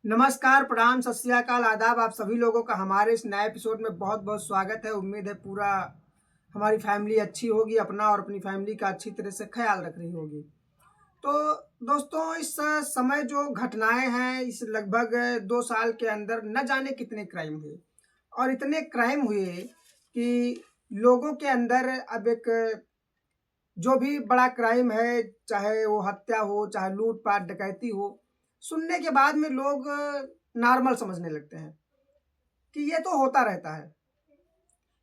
नमस्कार, प्रणाम, सत श्री अकाल, आदाब। आप सभी लोगों का हमारे इस नए एपिसोड में बहुत-बहुत स्वागत है। उम्मीद है पूरा हमारी फैमिली अच्छी होगी, अपना और अपनी फैमिली का अच्छी तरह से ख़्याल रख रही होगी। तो दोस्तों, इस समय जो घटनाएँ हैं, इस लगभग 2 साल के अंदर न जाने कितने क्राइम हुए और इतने क्राइम हुए कि लोगों के अंदर अब एक जो भी बड़ा क्राइम है, चाहे वो हत्या हो, चाहे लूट-पाट, डकैती हो, सुनने के बाद में लोग नॉर्मल समझने लगते हैं कि ये तो होता रहता है।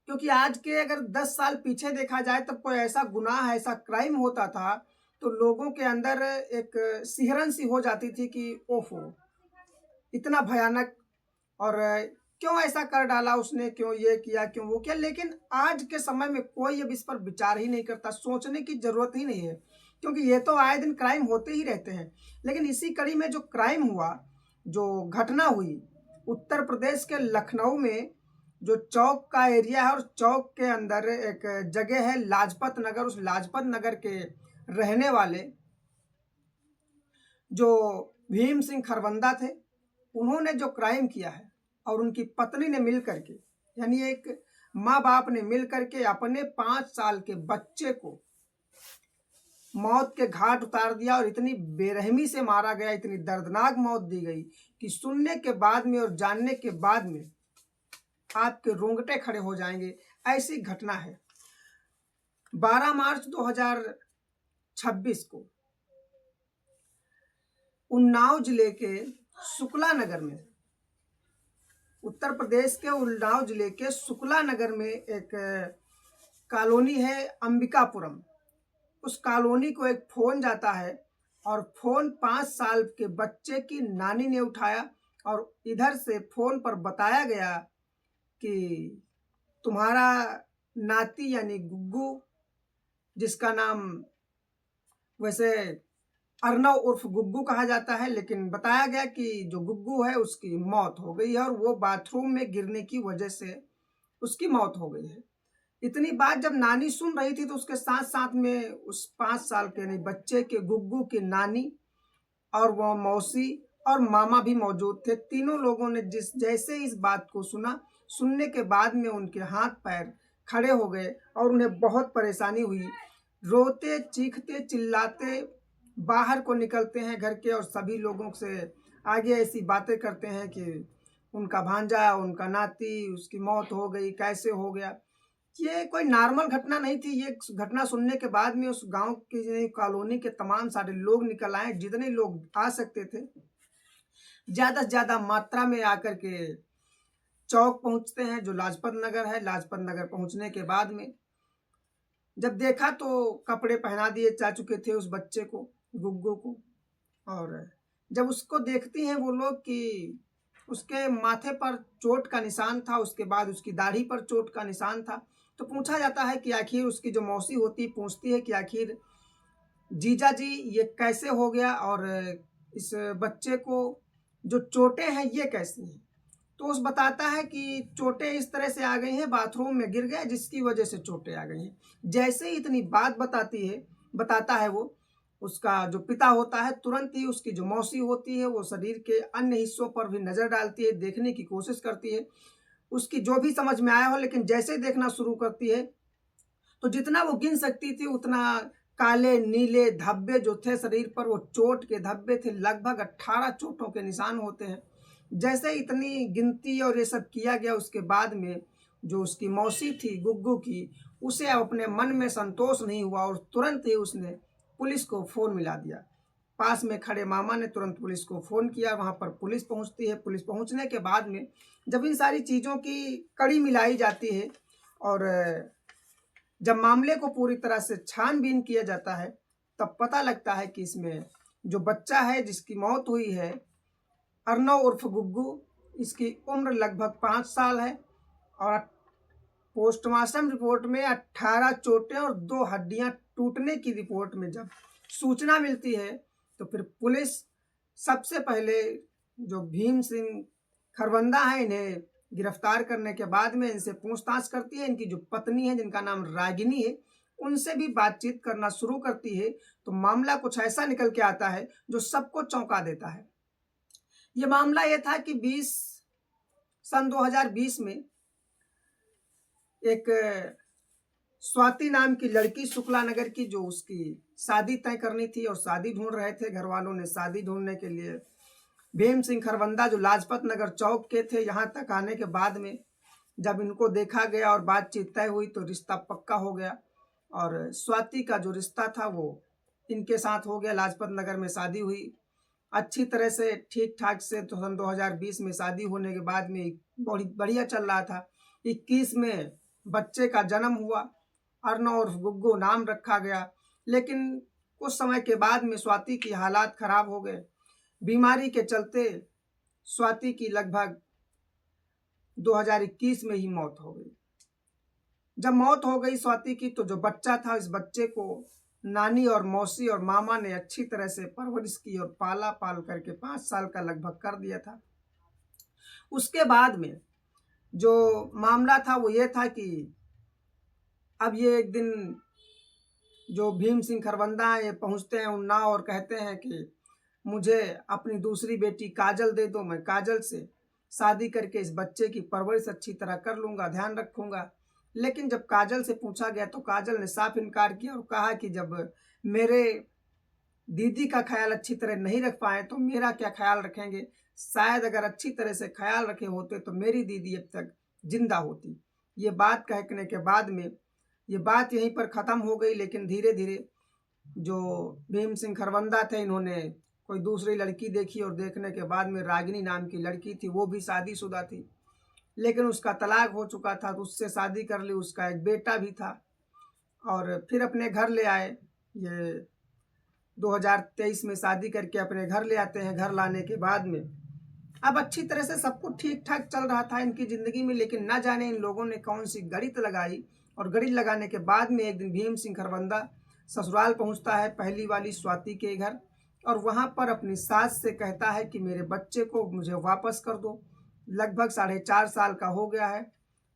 क्योंकि आज के अगर 10 साल पीछे देखा जाए तब कोई ऐसा गुनाह, ऐसा क्राइम होता था, तो लोगों के अंदर एक सिहरन सी हो जाती थी कि ओहो! इतना भयानक और क्यों ऐसा कर डाला उसने, क्यों ये किया, क्यों वो किया? लेकिन आज के समय में कोई अब इस पर विचार ही नहीं करता, सोचने की ज़रूरत ही नहीं है, क्योंकि ये तो आए दिन क्राइम होते ही रहते हैं। लेकिन इसी कड़ी में जो क्राइम हुआ, जो घटना हुई, उत्तर प्रदेश के लखनऊ में जो चौक का एरिया है और चौक के अंदर एक जगह है लाजपत नगर, उस लाजपत नगर के रहने वाले जो भीम सिंह खरबंदा थे, उन्होंने जो क्राइम किया है और उनकी पत्नी ने मिल करके, यानी एक माँ-बाप ने मिल करके अपने 5 साल के बच्चे को मौत के घाट उतार दिया और इतनी बेरहमी से मारा गया, इतनी दर्दनाक मौत दी गई कि सुनने के बाद में और जानने के बाद में आपके रोंगटे खड़े हो जाएँगे, ऐसी घटना है। 12 मार्च 2026 को उन्नाव जिले के शुक्ला नगर में, उत्तर प्रदेश के उन्नाव जिले के शुक्ला नगर में एक कॉलोनी है अंबिकापुरम। उस कॉलोनी को एक फ़ोन जाता है और फ़ोन 5 साल के बच्चे की नानी ने उठाया और इधर से फ़ोन पर बताया गया कि तुम्हारा नाती यानी गुग्गू, जिसका नाम वैसे अर्नव उर्फ गुग्गू कहा जाता है, लेकिन बताया गया कि जो गुग्गू है उसकी मौत हो गई है और वो बाथरूम में गिरने की वजह से उसकी मौत हो गई है। इतनी बात जब नानी सुन रही थी तो उसके साथ-साथ में उस 5 साल के यानी बच्चे के गुग्गू की नानी और वो मौसी और मामा भी मौजूद थे। तीनों लोगों ने जिस जैसे इस बात को सुना, सुनने के बाद में उनके हाथ-पैर खड़े हो गए और उन्हें बहुत परेशानी हुई। रोते, चीखते, चिल्लाते बाहर को निकलते हैं घर के और सभी लोगों से आगे ऐसी बातें करते हैं कि उनका भांजा, उनका नाती, उसकी मौत हो गई, कैसे हो गया? ये कोई नॉर्मल घटना नहीं थी। ये घटना सुनने के बाद में उस गाँव की कॉलोनी के तमाम सारे लोग निकल आए, जितने लोग आ सकते थे। ज़्यादा से ज़्यादा मात्रा में आकर के चौक पहुँचते हैं, जो लाजपत नगर है। लाजपत नगर पहुँचने के बाद में जब देखा तो कपड़े पहना दिए जा चुके थे उस बच्चे को, गुग्गू को। और जब उसको देखती हैं वो लोग कि उसके माथे पर चोट का निशान था, उसके बाद उसकी दाढ़ी पर चोट का निशान था, तो पूछा जाता है कि आखिर उसकी जो मौसी होती पूछती है कि आखिर जीजा जी ये कैसे हो गया और इस बच्चे को जो चोटें हैं ये कैसी हैं? तो उस बताता है कि चोटें इस तरह से आ गई हैं, बाथरूम में गिर गया जिसकी वजह से चोटें आ गई हैं। जैसे ही इतनी बात बताता है वो, उसका जो पिता होता है तुरंत ही उसकी जो मौसी होती है वो शरीर के अन्य हिस्सों पर भी नज़र डालती है, देखने की कोशिश करती है। उसकी जो भी समझ में आया हो, लेकिन जैसे ही देखना शुरू करती है, तो जितना वो गिन सकती थी उतना काले नीले धब्बे जो थे शरीर पर, वो चोट के धब्बे थे। लगभग 18 चोटों के निशान होते हैं। जैसे इतनी गिनती और ये सब किया गया, उसके बाद में जो उसकी मौसी थी गुग्गू की, उसे अब अपने मन में संतोष नहीं हुआ और तुरंत ही उसने पुलिस को फ़ोन मिला दिया। पास में खड़े मामा ने तुरंत पुलिस को फ़ोन किया, वहाँ पर पुलिस पहुँचती है। पुलिस पहुँचने के बाद में जब इन सारी चीज़ों की कड़ी मिलाई जाती है और जब मामले को पूरी तरह से छानबीन किया जाता है, तब पता लगता है कि इसमें जो बच्चा है जिसकी मौत हुई है, अर्नव उर्फ गुग्गू, इसकी उम्र लगभग 5 साल है और पोस्टमार्टम रिपोर्ट में 18 चोटें और 2 हड्डियां टूटने की रिपोर्ट में जब सूचना मिलती है, तो फिर पुलिस सबसे पहले जो भीम सिंह खरबंदा है, इन्हें गिरफ्तार करने के बाद में इनसे पूछताछ करती है। इनकी जो पत्नी है जिनका नाम रागिनी है, उनसे भी बातचीत करना शुरू करती है। तो मामला कुछ ऐसा निकल के आता है जो सबको चौंका देता है। ये मामला ये था कि सन 2020 में एक स्वाति नाम की लड़की शुक्ला नगर की, जो उसकी शादी तय करनी थी और शादी ढूंढ रहे थे घर वालों ने। शादी ढूंढने के लिए भीम सिंह खरवंदा जो लाजपत नगर चौक के थे, यहाँ तक आने के बाद में जब इनको देखा गया और बातचीत तय हुई तो रिश्ता पक्का हो गया। और स्वाति का जो रिश्ता था वो इनके साथ हो गया। लाजपत नगर में शादी हुई अच्छी तरह से, ठीक ठाक से। तो सन 2020 में शादी होने के बाद में बहुत बढ़िया चल रहा था। 21 में बच्चे का जन्म हुआ, अर्नव और गुग्गू नाम रखा गया। लेकिन कुछ समय के बाद में स्वाति की हालात खराब हो गए। बीमारी के चलते स्वाति की लगभग 2021 में ही मौत हो गई। जब मौत हो गई स्वाति की, तो जो बच्चा था, इस बच्चे को नानी और मौसी और मामा ने अच्छी तरह से परवरिश की और पाला पाल करके 5 साल का लगभग कर दिया था। उसके बाद में जो मामला था वो ये था कि अब ये एक दिन जो भीम सिंह खरवंदा है, ये पहुंचते हैं उन्नाव और कहते हैं कि मुझे अपनी दूसरी बेटी काजल दे दो, मैं काजल से शादी करके इस बच्चे की परवरिश अच्छी तरह कर लूँगा, ध्यान रखूँगा। लेकिन जब काजल से पूछा गया तो काजल ने साफ इनकार किया और कहा कि जब मेरे दीदी का ख्याल अच्छी तरह नहीं रख पाए तो मेरा क्या ख्याल रखेंगे। शायद अगर अच्छी तरह से ख्याल रखे होते तो मेरी दीदी अब तक जिंदा होती। ये बात कहने के बाद में ये बात यहीं पर ख़त्म हो गई। लेकिन धीरे धीरे जो भीम सिंह खरवंदा थे, इन्होंने कोई दूसरी लड़की देखी और देखने के बाद में रागिनी नाम की लड़की थी, वो भी शादीशुदा थी, लेकिन उसका तलाक हो चुका था, तो उससे शादी कर ली। उसका एक बेटा भी था और फिर अपने घर ले आए। ये 2023 में शादी करके अपने घर ले आते हैं। घर लाने के बाद में अब अच्छी तरह से सब कुछ ठीक ठाक चल रहा था इनकी ज़िंदगी में। लेकिन ना जाने इन लोगों ने कौन सी गणित लगाई, और गणित लगाने के बाद में एक दिन भीम सिंह खरवंदा ससुराल पहुंचता है, पहली वाली स्वाति के घर, और वहां पर अपनी सास से कहता है कि मेरे बच्चे को मुझे वापस कर दो। लगभग 4.5 साल का हो गया है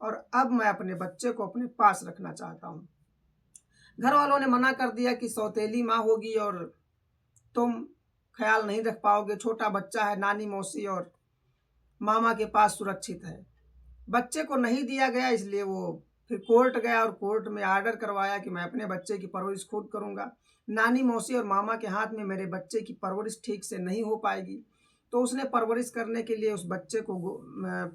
और अब मैं अपने बच्चे को अपने पास रखना चाहता हूँ। घर वालों ने मना कर दिया कि सौतेली माँ होगी और तुम ख्याल नहीं रख पाओगे, छोटा बच्चा है, नानी मौसी और मामा के पास सुरक्षित है। बच्चे को नहीं दिया गया, इसलिए वो फिर कोर्ट गया और कोर्ट में आर्डर करवाया कि मैं अपने बच्चे की परवरिश खुद करूँगा। नानी मौसी और मामा के हाथ में मेरे बच्चे की परवरिश ठीक से नहीं हो पाएगी। तो उसने परवरिश करने के लिए उस बच्चे को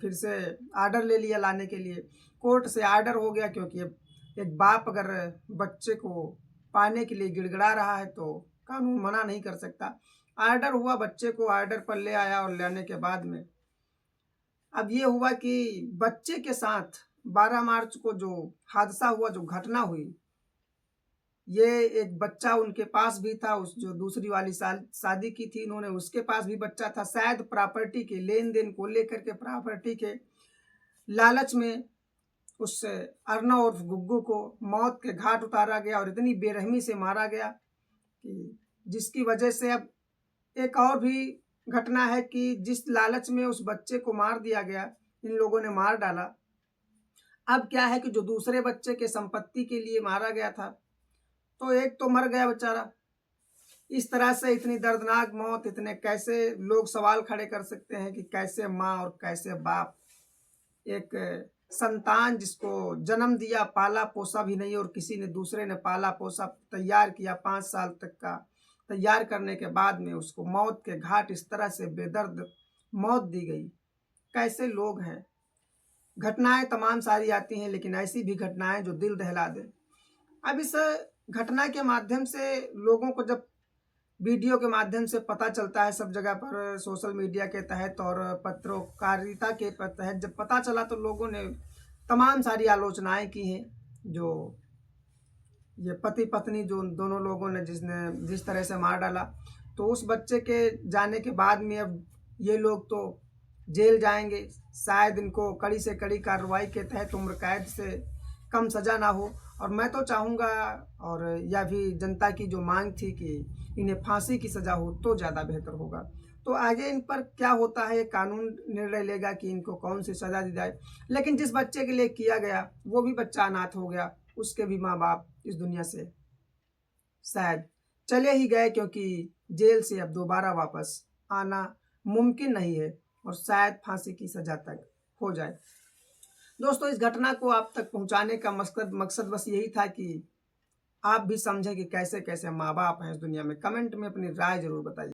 फिर से आर्डर ले लिया लाने के लिए। कोर्ट से आर्डर हो गया, क्योंकि एक बाप अगर बच्चे को पाने के लिए गिड़गिड़ा रहा है तो कानून मना नहीं कर सकता। आर्डर हुआ, बच्चे को आर्डर पर ले आया और लाने के बाद में अब ये हुआ कि बच्चे के साथ 12 मार्च को जो हादसा हुआ, जो घटना हुई, ये एक बच्चा उनके पास भी था। उस जो दूसरी वाली शादी की थी इन्होंने, उसके पास भी बच्चा था। शायद प्रॉपर्टी के लेन देन को लेकर के, प्रॉपर्टी के लालच में उस अर्नव और गुग्गू को मौत के घाट उतारा गया और इतनी बेरहमी से मारा गया कि जिसकी वजह से अब एक और भी घटना है कि जिस लालच में उस बच्चे को मार दिया गया, इन लोगों ने मार डाला। अब क्या है कि जो दूसरे बच्चे के संपत्ति के लिए मारा गया था, तो एक तो मर गया बेचारा। इस तरह से इतनी दर्दनाक मौत, इतने कैसे लोग सवाल खड़े कर सकते हैं कि कैसे माँ और कैसे बाप एक संतान जिसको जन्म दिया, पाला पोसा भी नहीं, और किसी ने दूसरे ने पाला पोसा, तैयार किया 5 साल तक का, तैयार करने के बाद में उसको मौत के घाट इस तरह से बेदर्द मौत दी गई। कैसे लोग हैं। घटनाएं तमाम सारी आती हैं, लेकिन ऐसी भी घटनाएं जो दिल दहला दें। अब इस घटना के माध्यम से लोगों को जब वीडियो के माध्यम से पता चलता है, सब जगह पर सोशल मीडिया के तहत और पत्रकारिता के तहत जब पता चला, तो लोगों ने तमाम सारी आलोचनाएं की हैं। जो ये पति पत्नी जो दोनों लोगों ने जिस तरह से मार डाला, तो उस बच्चे के जाने के बाद में अब ये लोग तो जेल जाएंगे। शायद इनको कड़ी से कड़ी कार्रवाई के तहत उम्र कैद से कम सज़ा ना हो। और मैं तो चाहूँगा, और यह भी जनता की जो मांग थी कि इन्हें फांसी की सज़ा हो तो ज़्यादा बेहतर होगा। तो आगे इन पर क्या होता है, कानून निर्णय लेगा कि इनको कौन सी सज़ा दी जाए। लेकिन जिस बच्चे के लिए किया गया, वो भी बच्चा अनाथ हो गया। उसके भी माँ बाप इस दुनिया से शायद चले ही गए, क्योंकि जेल से अब दोबारा वापस आना मुमकिन नहीं है और शायद फांसी की सजा तक हो जाए। दोस्तों, इस घटना को आप तक पहुंचाने का मकसद बस यही था कि आप भी समझें कि कैसे कैसे माँ बाप हैं इस दुनिया में। कमेंट में अपनी राय जरूर बताइए।